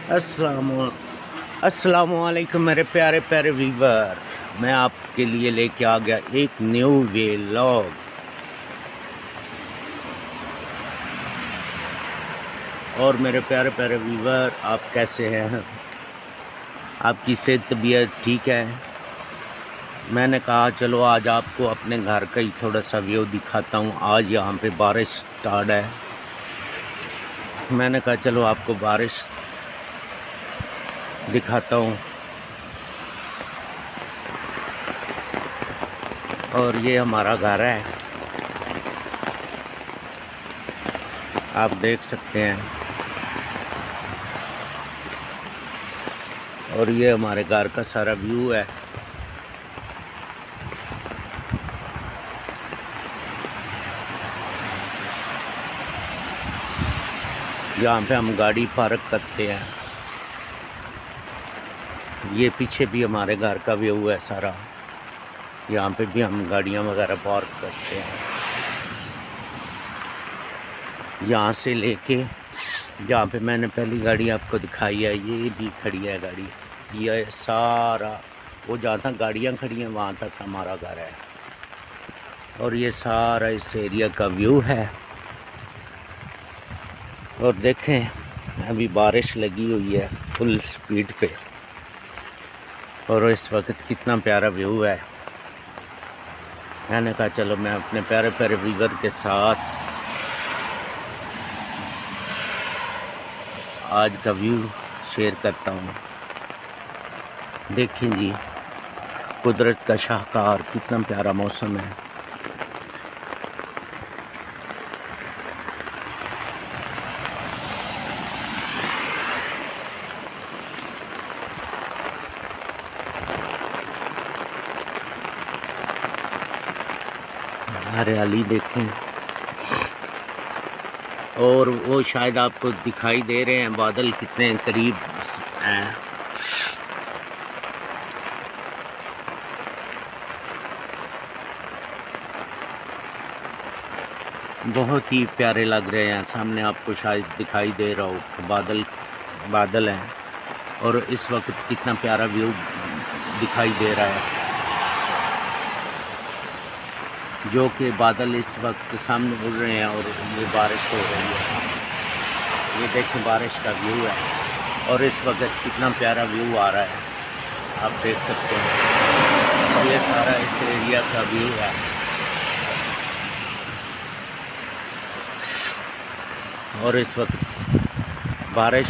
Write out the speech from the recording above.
अस्सलामुअलैकुम मेरे प्यारे प्यारे व्यूवर। मैं आपके लिए लेके आ गया एक न्यू व्लॉग। और मेरे प्यारे प्यारे व्यूवर, आप कैसे हैं? आपकी सेहत तबीयत ठीक है? मैंने कहा चलो आज आपको अपने घर का ही थोड़ा सा व्यू दिखाता हूँ। आज यहाँ पे बारिश स्टार्ट है। मैंने कहा चलो आपको बारिश दिखाता हूँ। और ये हमारा घर है, आप देख सकते हैं। और ये हमारे घर का सारा व्यू है। यहाँ पे हम गाड़ी पार्क करते हैं। ये पीछे भी हमारे घर का व्यू है सारा। यहाँ पे भी हम गाड़ियाँ वगैरह पार्क करते हैं। यहाँ से लेके जहाँ पे मैंने पहली गाड़ी आपको दिखाई है, ये भी खड़ी है गाड़ी। ये सारा वो जहाँ तक गाड़ियाँ खड़ी हैं वहाँ तक हमारा घर है। और ये सारा इस एरिया का व्यू है। और देखें, अभी बारिश लगी हुई है फुल स्पीड पे। और इस वक्त कितना प्यारा व्यू है। मैंने कहा चलो मैं अपने प्यारे प्यारे व्यूअर के साथ आज का व्यू शेयर करता हूँ। देखें जी, कुदरत का शाहकार, कितना प्यारा मौसम है। हरियाली देखें। और वो शायद आपको दिखाई दे रहे हैं बादल कितने करीब हैं। बहुत ही प्यारे लग रहे हैं। सामने आपको शायद दिखाई दे रहा हो बादल हैं। और इस वक्त कितना प्यारा व्यू दिखाई दे रहा है, जो कि बादल इस वक्त सामने उड़ रहे हैं और ये बारिश हो रही है। ये देखें बारिश का व्यू है। और इस वक्त कितना प्यारा व्यू आ रहा है, आप देख सकते हैं। और ये सारा इस एरिया का व्यू है। और इस वक्त बारिश